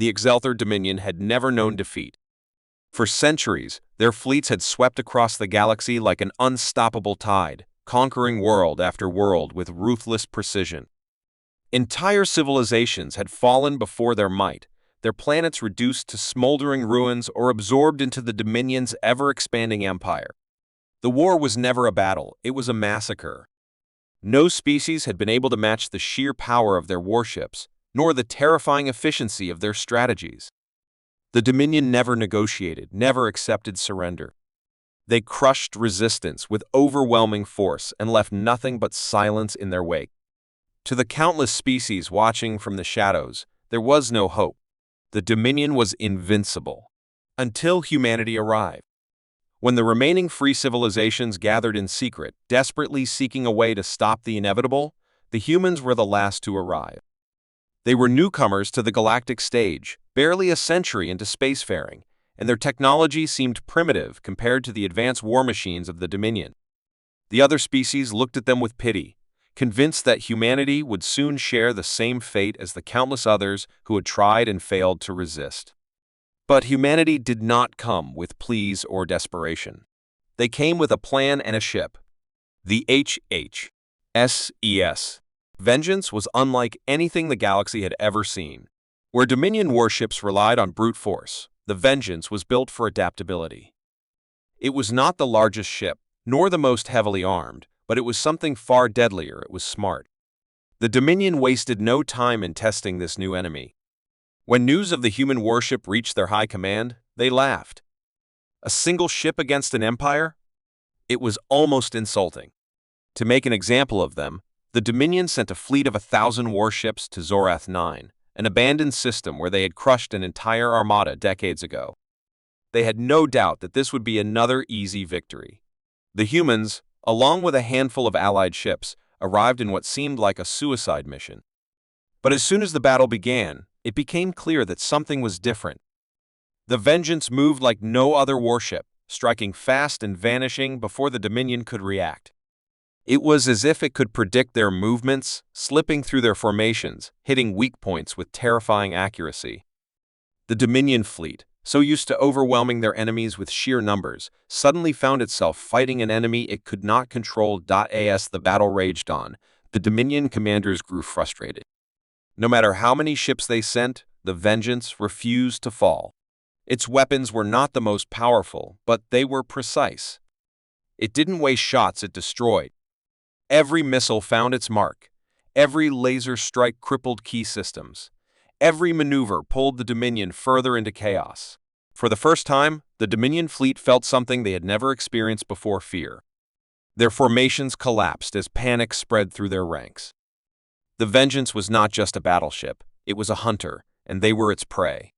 the Exelther Dominion had never known defeat. For centuries, their fleets had swept across the galaxy like an unstoppable tide, conquering world after world with ruthless precision. Entire civilizations had fallen before their might, their planets reduced to smoldering ruins or absorbed into the Dominion's ever-expanding empire. The war was never a battle, it was a massacre. No species had been able to match the sheer power of their warships, nor the terrifying efficiency of their strategies. The Dominion never negotiated, never accepted surrender. They crushed resistance with overwhelming force and left nothing but silence in their wake. To the countless species watching from the shadows, there was no hope. The Dominion was invincible. Until humanity arrived. When the remaining free civilizations gathered in secret, desperately seeking a way to stop the inevitable, the humans were the last to arrive. They were newcomers to the galactic stage, barely a century into spacefaring, and their technology seemed primitive compared to the advanced war machines of the Dominion. The other species looked at them with pity, convinced that humanity would soon share the same fate as the countless others who had tried and failed to resist. But humanity did not come with pleas or desperation. They came with a plan and a ship. The HFY Vengeance was unlike anything the galaxy had ever seen. Where Dominion warships relied on brute force, the Vengeance was built for adaptability. It was not the largest ship, nor the most heavily armed, but it was something far deadlier. It was smart. The Dominion wasted no time in testing this new enemy. When news of the human warship reached their high command, they laughed. A single ship against an empire? It was almost insulting. To make an example of them, the Dominion sent a fleet of 1,000 warships to Zorath 9, an abandoned system where they had crushed an entire armada decades ago. They had no doubt that this would be another easy victory. The humans, along with a handful of allied ships, arrived in what seemed like a suicide mission. But as soon as the battle began, it became clear that something was different. The Vengeance moved like no other warship, striking fast and vanishing before the Dominion could react. It was as if it could predict their movements, slipping through their formations, hitting weak points with terrifying accuracy. The Dominion fleet, so used to overwhelming their enemies with sheer numbers, suddenly found itself fighting an enemy it could not control. As the battle raged on, the Dominion commanders grew frustrated. No matter how many ships they sent, the Vengeance refused to fall. Its weapons were not the most powerful, but they were precise. It didn't waste shots it destroyed. Every missile found its mark. Every laser strike crippled key systems. Every maneuver pulled the Dominion further into chaos. For the first time, the Dominion fleet felt something they had never experienced before: fear. Their formations collapsed as panic spread through their ranks. The Vengeance was not just a battleship, it was a hunter, and they were its prey.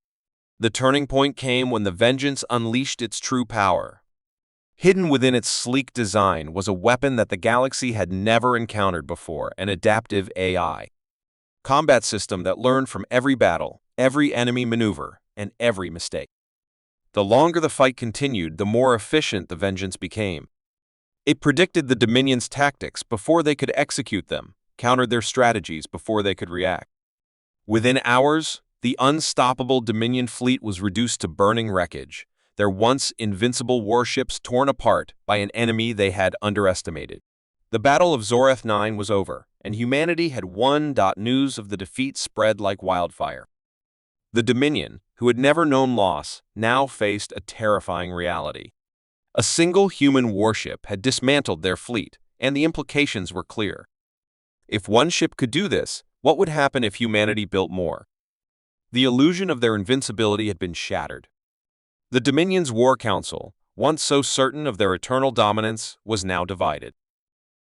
The turning point came when the Vengeance unleashed its true power. Hidden within its sleek design was a weapon that the galaxy had never encountered before: an adaptive AI. Combat system that learned from every battle, every enemy maneuver, and every mistake. The longer the fight continued, the more efficient the Vengeance became. It predicted the Dominion's tactics before they could execute them, countered their strategies before they could react. Within hours, the unstoppable Dominion fleet was reduced to burning wreckage, their once invincible warships torn apart by an enemy they had underestimated. The Battle of Zorath 9 was over, and humanity had won. News of the defeat spread like wildfire. The Dominion, who had never known loss, now faced a terrifying reality. A single human warship had dismantled their fleet, and the implications were clear. If one ship could do this, what would happen if humanity built more? The illusion of their invincibility had been shattered. The Dominion's War Council, once so certain of their eternal dominance, was now divided.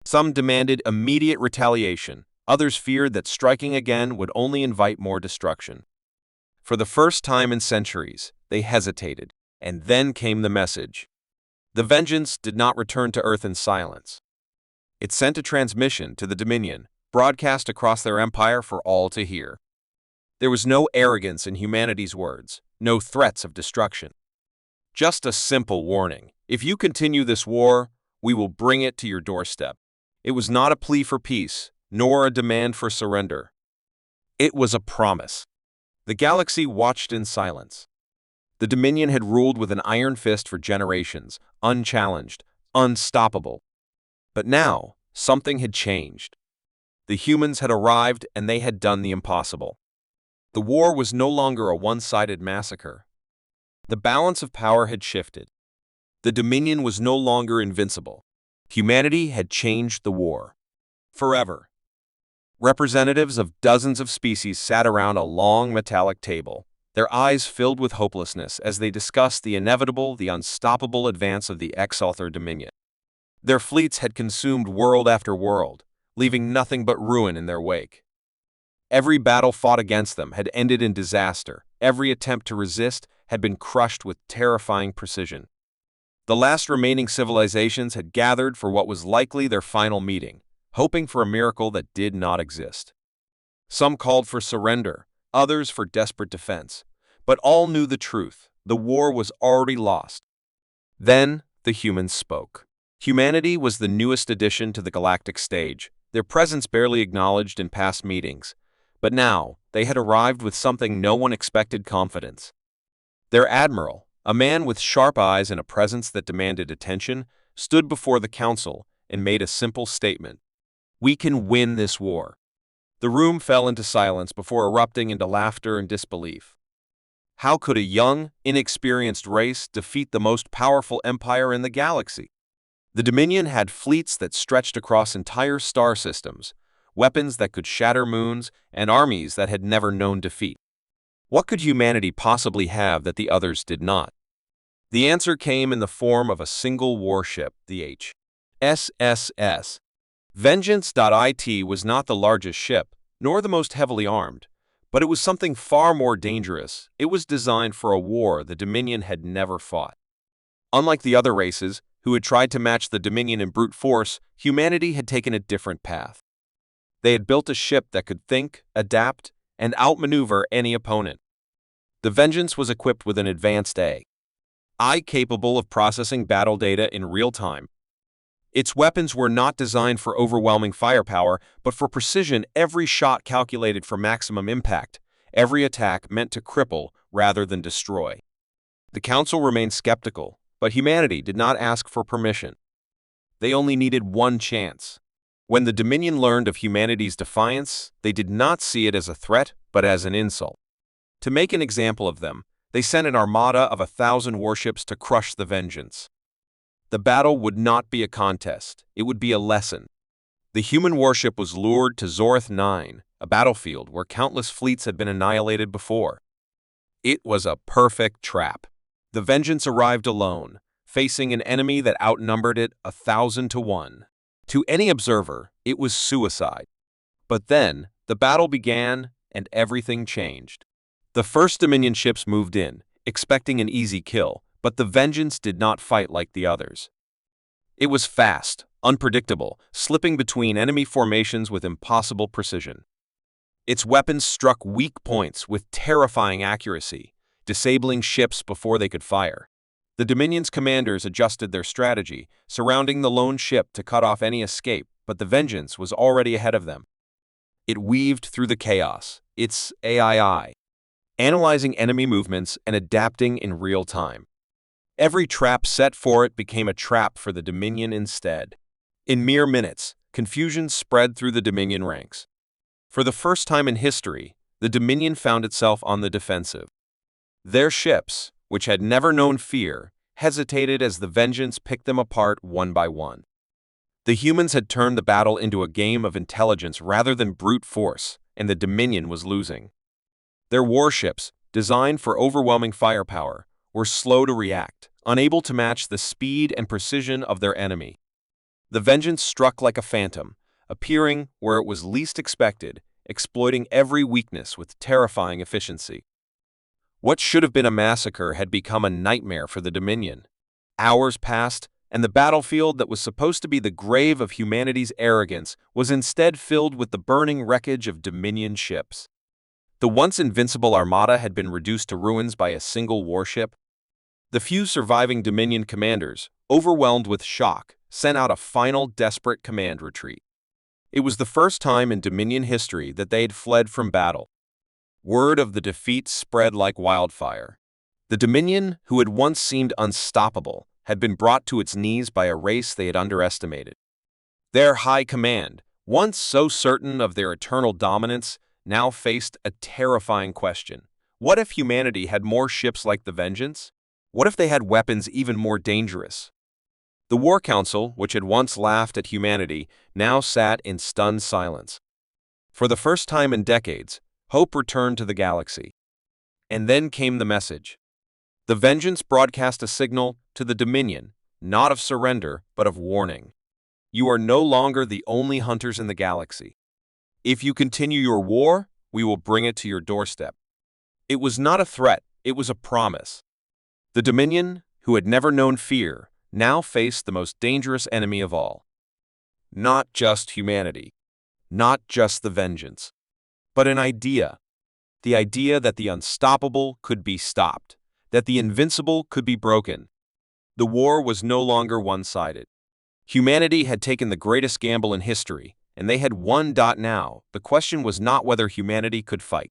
Some demanded immediate retaliation, others feared that striking again would only invite more destruction. For the first time in centuries, they hesitated, and then came the message. The Vengeance did not return to Earth in silence. It sent a transmission to the Dominion, broadcast across their empire for all to hear. There was no arrogance in humanity's words, no threats of destruction. Just a simple warning: if you continue this war, we will bring it to your doorstep. It was not a plea for peace, nor a demand for surrender. It was a promise. The galaxy watched in silence. The Dominion had ruled with an iron fist for generations, unchallenged, unstoppable. But now, something had changed. The humans had arrived and they had done the impossible. The war was no longer a one-sided massacre. The balance of power had shifted. The Dominion was no longer invincible. Humanity had changed the war. Forever. Representatives of dozens of species sat around a long metallic table, their eyes filled with hopelessness as they discussed the inevitable, the unstoppable advance of the Exalthar Dominion. Their fleets had consumed world after world, leaving nothing but ruin in their wake. Every battle fought against them had ended in disaster. Every attempt to resist had been crushed with terrifying precision. The last remaining civilizations had gathered for what was likely their final meeting, hoping for a miracle that did not exist. Some called for surrender, others for desperate defense, but all knew the truth. The war was already lost. Then the humans spoke. Humanity was the newest addition to the galactic stage, their presence barely acknowledged in past meetings. But now, they had arrived with something no one expected: confidence. Their admiral, a man with sharp eyes and a presence that demanded attention, stood before the council and made a simple statement. "We can win this war." The room fell into silence before erupting into laughter and disbelief. How could a young, inexperienced race defeat the most powerful empire in the galaxy? The Dominion had fleets that stretched across entire star systems, weapons that could shatter moons, and armies that had never known defeat. What could humanity possibly have that the others did not? The answer came in the form of a single warship, the HFY. Vengeance.it was not the largest ship, nor the most heavily armed, but it was something far more dangerous. It was designed for a war the Dominion had never fought. Unlike the other races, who had tried to match the Dominion in brute force, humanity had taken a different path. They had built a ship that could think, adapt, and outmaneuver any opponent. The Vengeance was equipped with an advanced AI capable of processing battle data in real time. Its weapons were not designed for overwhelming firepower, but for precision. Every shot calculated for maximum impact, every attack meant to cripple rather than destroy. The Council remained skeptical, but humanity did not ask for permission. They only needed one chance. When the Dominion learned of humanity's defiance, they did not see it as a threat, but as an insult. To make an example of them, they sent an armada of 1,000 warships to crush the Vengeance. The battle would not be a contest, it would be a lesson. The human warship was lured to Zorth 9, a battlefield where countless fleets had been annihilated before. It was a perfect trap. The Vengeance arrived alone, facing an enemy that outnumbered it 1,000 to 1. To any observer, it was suicide. But then, the battle began, and everything changed. The first Dominion ships moved in, expecting an easy kill, but the Vengeance did not fight like the others. It was fast, unpredictable, slipping between enemy formations with impossible precision. Its weapons struck weak points with terrifying accuracy, disabling ships before they could fire. The Dominion's commanders adjusted their strategy, surrounding the lone ship to cut off any escape, but the Vengeance was already ahead of them. It weaved through the chaos, its AI, analyzing enemy movements and adapting in real time. Every trap set for it became a trap for the Dominion instead. In mere minutes, confusion spread through the Dominion ranks. For the first time in history, the Dominion found itself on the defensive. Their ships, which had never known fear, hesitated as the Vengeance picked them apart one by one. The humans had turned the battle into a game of intelligence rather than brute force, and the Dominion was losing. Their warships, designed for overwhelming firepower, were slow to react, unable to match the speed and precision of their enemy. The Vengeance struck like a phantom, appearing where it was least expected, exploiting every weakness with terrifying efficiency. What should have been a massacre had become a nightmare for the Dominion. Hours passed, and the battlefield that was supposed to be the grave of humanity's arrogance was instead filled with the burning wreckage of Dominion ships. The once invincible armada had been reduced to ruins by a single warship. The few surviving Dominion commanders, overwhelmed with shock, sent out a final desperate command retreat. It was the first time in Dominion history that they had fled from battle. Word of the defeat spread like wildfire. The Dominion, who had once seemed unstoppable, had been brought to its knees by a race they had underestimated. Their high command, once so certain of their eternal dominance, now faced a terrifying question. What if humanity had more ships like the Vengeance? What if they had weapons even more dangerous? The War Council, which had once laughed at humanity, now sat in stunned silence. For the first time in decades, hope returned to the galaxy. And then came the message. The Vengeance broadcast a signal to the Dominion, not of surrender, but of warning. You are no longer the only hunters in the galaxy. If you continue your war, we will bring it to your doorstep. It was not a threat, it was a promise. The Dominion, who had never known fear, now faced the most dangerous enemy of all. Not just humanity, not just the Vengeance, but an idea. The idea that the unstoppable could be stopped, that the invincible could be broken. The war was no longer one-sided. Humanity had taken the greatest gamble in history, and they had won. Now, the question was not whether humanity could fight.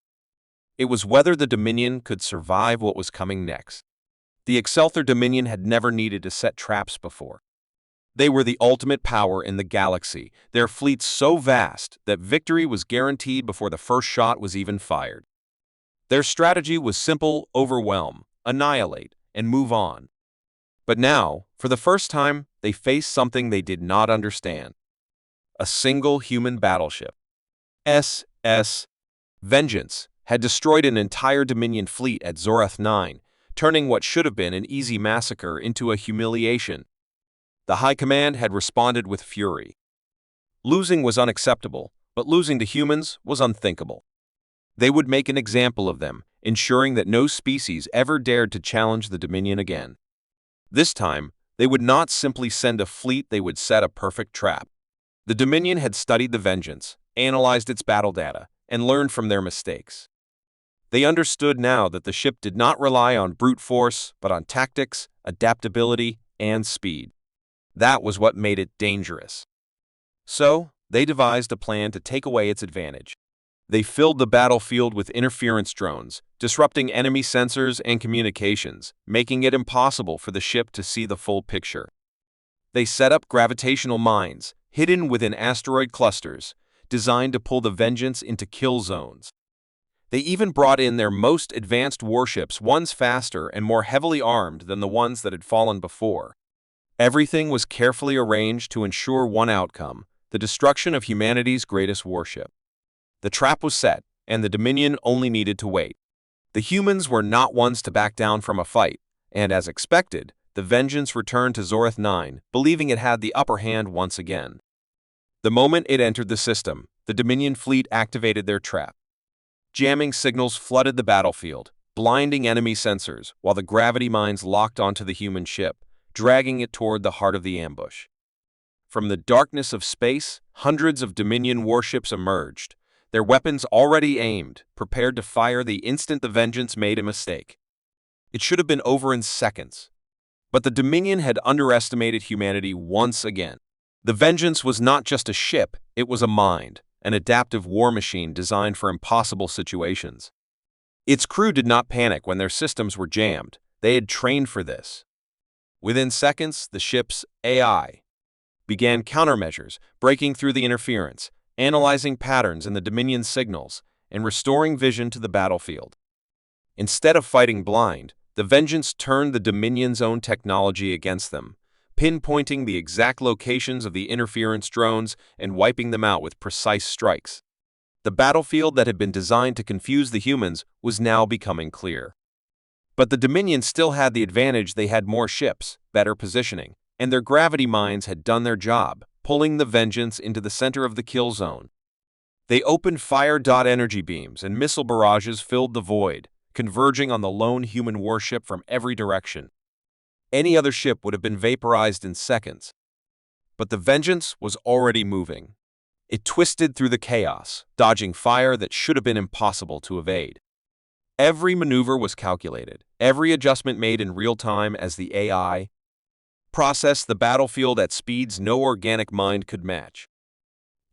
It was whether the Dominion could survive what was coming next. The Excelthor Dominion had never needed to set traps before. They were the ultimate power in the galaxy, their fleet so vast that victory was guaranteed before the first shot was even fired. Their strategy was simple: overwhelm, annihilate, and move on. But now, for the first time, they faced something they did not understand. A single human battleship. SS Vengeance had destroyed an entire Dominion fleet at Zorath 9, turning what should have been an easy massacre into a humiliation. The High Command had responded with fury. Losing was unacceptable, but losing to humans was unthinkable. They would make an example of them, ensuring that no species ever dared to challenge the Dominion again. This time, they would not simply send a fleet, they would set a perfect trap. The Dominion had studied the Vengeance, analyzed its battle data, and learned from their mistakes. They understood now that the ship did not rely on brute force, but on tactics, adaptability, and speed. That was what made it dangerous. So, they devised a plan to take away its advantage. They filled the battlefield with interference drones, disrupting enemy sensors and communications, making it impossible for the ship to see the full picture. They set up gravitational mines, hidden within asteroid clusters, designed to pull the Vengeance into kill zones. They even brought in their most advanced warships, ones faster and more heavily armed than the ones that had fallen before. Everything was carefully arranged to ensure one outcome: the destruction of humanity's greatest warship. The trap was set, and the Dominion only needed to wait. The humans were not ones to back down from a fight, and as expected, the Vengeance returned to Zorath 9, believing it had the upper hand once again. The moment it entered the system, the Dominion fleet activated their trap. Jamming signals flooded the battlefield, blinding enemy sensors, while the gravity mines locked onto the human ship, dragging it toward the heart of the ambush. From the darkness of space, hundreds of Dominion warships emerged, their weapons already aimed, prepared to fire the instant the Vengeance made a mistake. It should have been over in seconds. But the Dominion had underestimated humanity once again. The Vengeance was not just a ship, it was a mind, an adaptive war machine designed for impossible situations. Its crew did not panic when their systems were jammed. They had trained for this. Within seconds, the ship's AI began countermeasures, breaking through the interference, analyzing patterns in the Dominion's signals, and restoring vision to the battlefield. Instead of fighting blind, the Vengeance turned the Dominion's own technology against them, pinpointing the exact locations of the interference drones and wiping them out with precise strikes. The battlefield that had been designed to confuse the humans was now becoming clear. But the Dominion still had the advantage: they had more ships, better positioning, and their gravity mines had done their job, pulling the Vengeance into the center of the kill zone. They opened fire. Energy beams and missile barrages filled the void, converging on the lone human warship from every direction. Any other ship would have been vaporized in seconds. But the Vengeance was already moving. It twisted through the chaos, dodging fire that should have been impossible to evade. Every maneuver was calculated, every adjustment made in real time as the AI processed the battlefield at speeds no organic mind could match.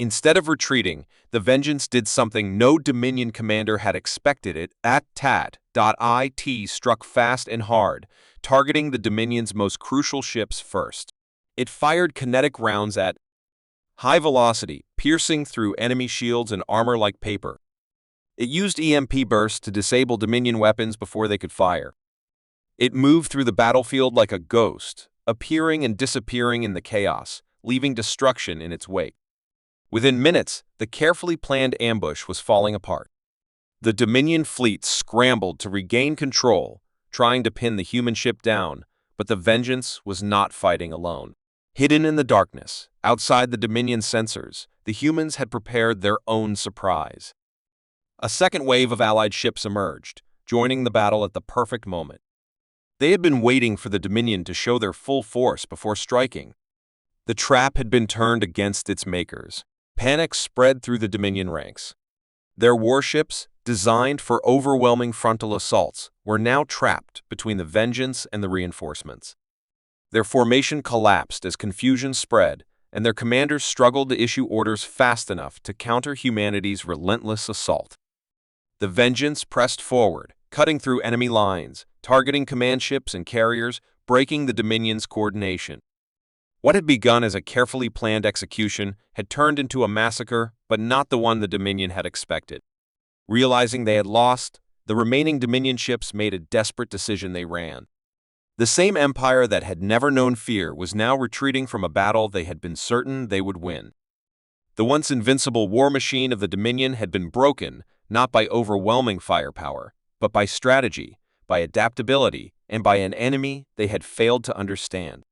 Instead of retreating, the Vengeance did something no Dominion commander had expected. It at TAT.IT struck fast and hard, targeting the Dominion's most crucial ships first. It fired kinetic rounds at high velocity, piercing through enemy shields and armor like paper. It used EMP bursts to disable Dominion weapons before they could fire. It moved through the battlefield like a ghost, appearing and disappearing in the chaos, leaving destruction in its wake. Within minutes, the carefully planned ambush was falling apart. The Dominion fleet scrambled to regain control, trying to pin the human ship down, but the Vengeance was not fighting alone. Hidden in the darkness, outside the Dominion sensors, the humans had prepared their own surprise. A second wave of Allied ships emerged, joining the battle at the perfect moment. They had been waiting for the Dominion to show their full force before striking. The trap had been turned against its makers. Panic spread through the Dominion ranks. Their warships, designed for overwhelming frontal assaults, were now trapped between the Vengeance and the reinforcements. Their formation collapsed as confusion spread, and their commanders struggled to issue orders fast enough to counter humanity's relentless assault. The Vengeance pressed forward, cutting through enemy lines, targeting command ships and carriers, breaking the Dominion's coordination. What had begun as a carefully planned execution had turned into a massacre, but not the one the Dominion had expected. Realizing they had lost, the remaining Dominion ships made a desperate decision. They ran. The same empire that had never known fear was now retreating from a battle they had been certain they would win. The once invincible war machine of the Dominion had been broken, not by overwhelming firepower, but by strategy, by adaptability, and by an enemy they had failed to understand.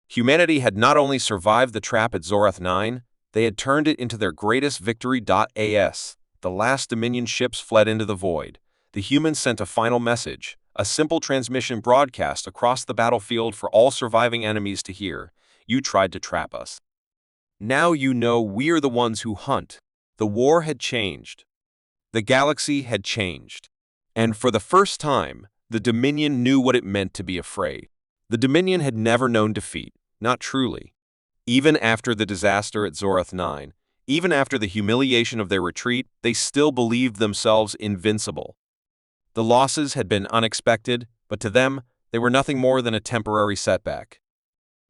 Humanity had not only survived the trap at Zorath 9, they had turned it into their greatest victory. As the last Dominion ships fled into the void, the humans sent a final message, a simple transmission broadcast across the battlefield for all surviving enemies to hear. You tried to trap us. Now you know we're the ones who hunt. The war had changed. The galaxy had changed. And for the first time, the Dominion knew what it meant to be afraid. The Dominion had never known defeat, not truly. Even after the disaster at Zorath 9, even after the humiliation of their retreat, they still believed themselves invincible. The losses had been unexpected, but to them, they were nothing more than a temporary setback.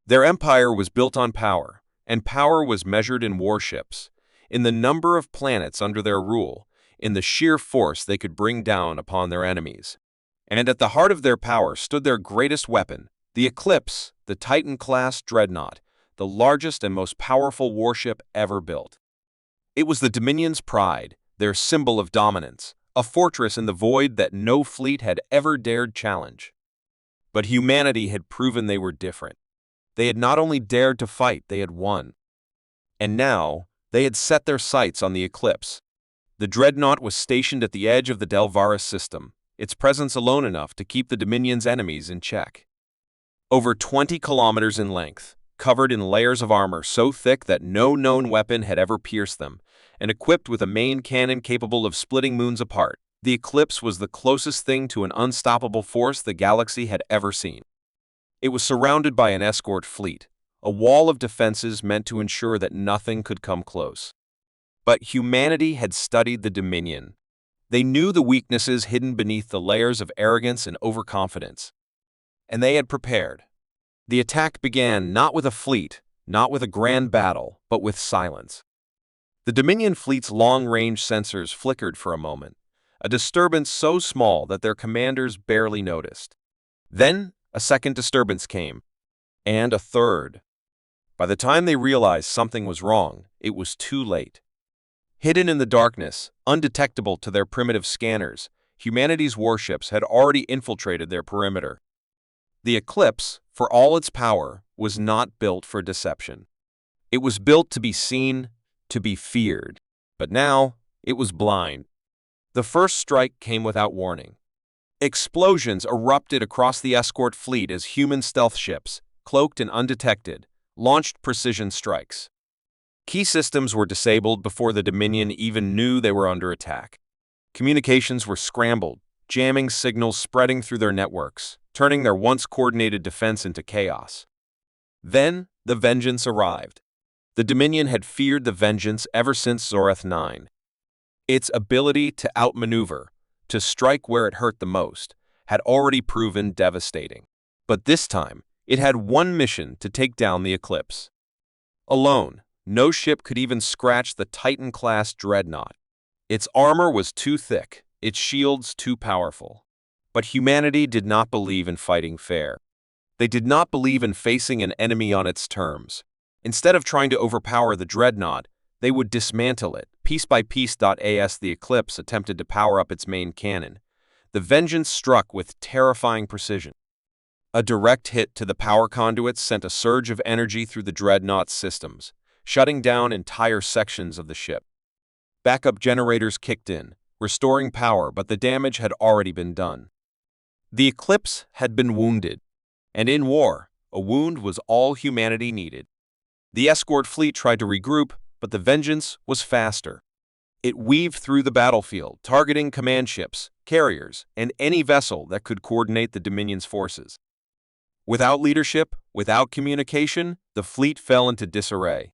Their empire was built on power, and power was measured in warships, in the number of planets under their rule, in the sheer force they could bring down upon their enemies. And at the heart of their power stood their greatest weapon, the Eclipse, the Titan-class dreadnought, the largest and most powerful warship ever built. It was the Dominion's pride, their symbol of dominance, a fortress in the void that no fleet had ever dared challenge. But humanity had proven they were different. They had not only dared to fight, they had won. And now, they had set their sights on the Eclipse. The dreadnought was stationed at the edge of the Delvaris system, its presence alone enough to keep the Dominion's enemies in check. Over 20 kilometers in length, covered in layers of armor so thick that no known weapon had ever pierced them, and equipped with a main cannon capable of splitting moons apart, the Eclipse was the closest thing to an unstoppable force the galaxy had ever seen. It was surrounded by an escort fleet, a wall of defenses meant to ensure that nothing could come close. But humanity had studied the Dominion. They knew the weaknesses hidden beneath the layers of arrogance and overconfidence. And they had prepared. The attack began not with a fleet, not with a grand battle, but with silence. The Dominion fleet's long-range sensors flickered for a moment, a disturbance so small that their commanders barely noticed. Then, a second disturbance came, and a third. By the time they realized something was wrong, it was too late. Hidden in the darkness, undetectable to their primitive scanners, humanity's warships had already infiltrated their perimeter. The Eclipse, for all its power, was not built for deception. It was built to be seen, to be feared. But now, it was blind. The first strike came without warning. Explosions erupted across the escort fleet as human stealth ships, cloaked and undetected, launched precision strikes. Key systems were disabled before the Dominion even knew they were under attack. Communications were scrambled, jamming signals spreading through their networks, turning their once coordinated defense into chaos. Then, the Vengeance arrived. The Dominion had feared the Vengeance ever since Zoreth 9. Its ability to outmaneuver, to strike where it hurt the most, had already proven devastating. But this time, it had one mission: to take down the Eclipse. Alone, no ship could even scratch the Titan-class dreadnought. Its armor was too thick, its shields too powerful. But humanity did not believe in fighting fair. They did not believe in facing an enemy on its terms. Instead of trying to overpower the dreadnought, they would dismantle it, piece by piece. As the Eclipse attempted to power up its main cannon, the Vengeance struck with terrifying precision. A direct hit to the power conduits sent a surge of energy through the dreadnought's systems, shutting down entire sections of the ship. Backup generators kicked in, restoring power, but the damage had already been done. The Eclipse had been wounded, and in war, a wound was all humanity needed. The escort fleet tried to regroup, but the Vengeance was faster. It weaved through the battlefield, targeting command ships, carriers, and any vessel that could coordinate the Dominion's forces. Without leadership, without communication, the fleet fell into disarray.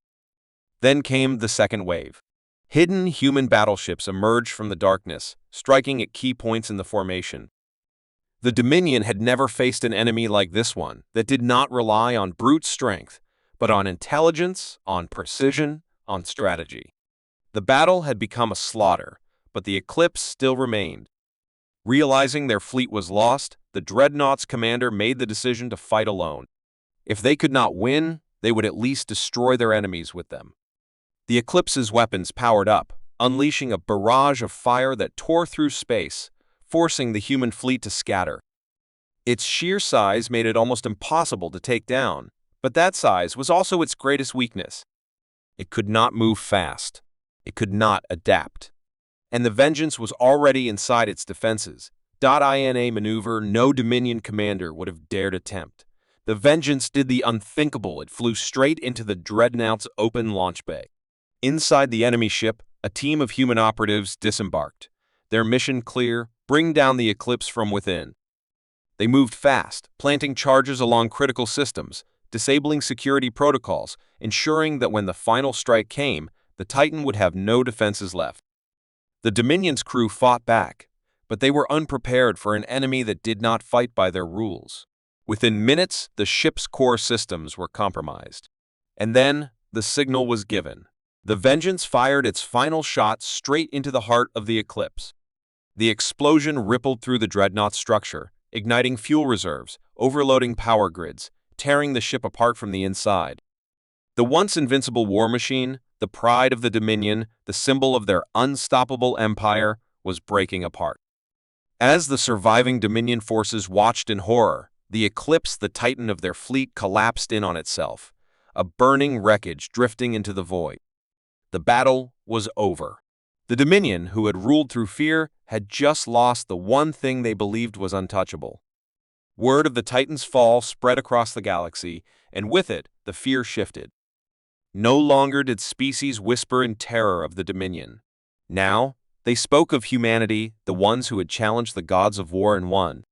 Then came the second wave. Hidden human battleships emerged from the darkness, striking at key points in the formation. The Dominion had never faced an enemy like this one, that did not rely on brute strength, but on intelligence, on precision, on strategy. The battle had become a slaughter, but the Eclipse still remained. Realizing their fleet was lost, the dreadnought's commander made the decision to fight alone. If they could not win, they would at least destroy their enemies with them. The Eclipse's weapons powered up, unleashing a barrage of fire that tore through space, forcing the human fleet to scatter. Its sheer size made it almost impossible to take down, but that size was also its greatest weakness. It could not move fast. It could not adapt. And the Vengeance was already inside its defenses. In a maneuver no Dominion commander would have dared attempt. The Vengeance did the unthinkable. It flew straight into the dreadnought's open launch bay. Inside the enemy ship, a team of human operatives disembarked. Their mission clear: bring down the Eclipse from within. They moved fast, planting charges along critical systems, disabling security protocols, ensuring that when the final strike came, the Titan would have no defenses left. The Dominion's crew fought back, but they were unprepared for an enemy that did not fight by their rules. Within minutes, the ship's core systems were compromised. And then, the signal was given. The Vengeance fired its final shot straight into the heart of the Eclipse. The explosion rippled through the dreadnought's structure, igniting fuel reserves, overloading power grids, tearing the ship apart from the inside. The once invincible war machine, the pride of the Dominion, the symbol of their unstoppable empire, was breaking apart. As the surviving Dominion forces watched in horror, the Eclipse, the Titan of their fleet, collapsed in on itself, a burning wreckage drifting into the void. The battle was over. The Dominion, who had ruled through fear, had just lost the one thing they believed was untouchable. Word of the Titan's fall spread across the galaxy, and with it, the fear shifted. No longer did species whisper in terror of the Dominion. Now, they spoke of humanity, the ones who had challenged the gods of war and won.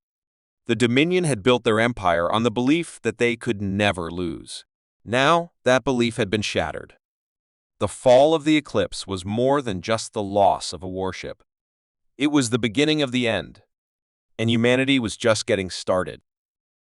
The Dominion had built their empire on the belief that they could never lose. Now, that belief had been shattered. The fall of the Eclipse was more than just the loss of a warship. It was the beginning of the end, and humanity was just getting started.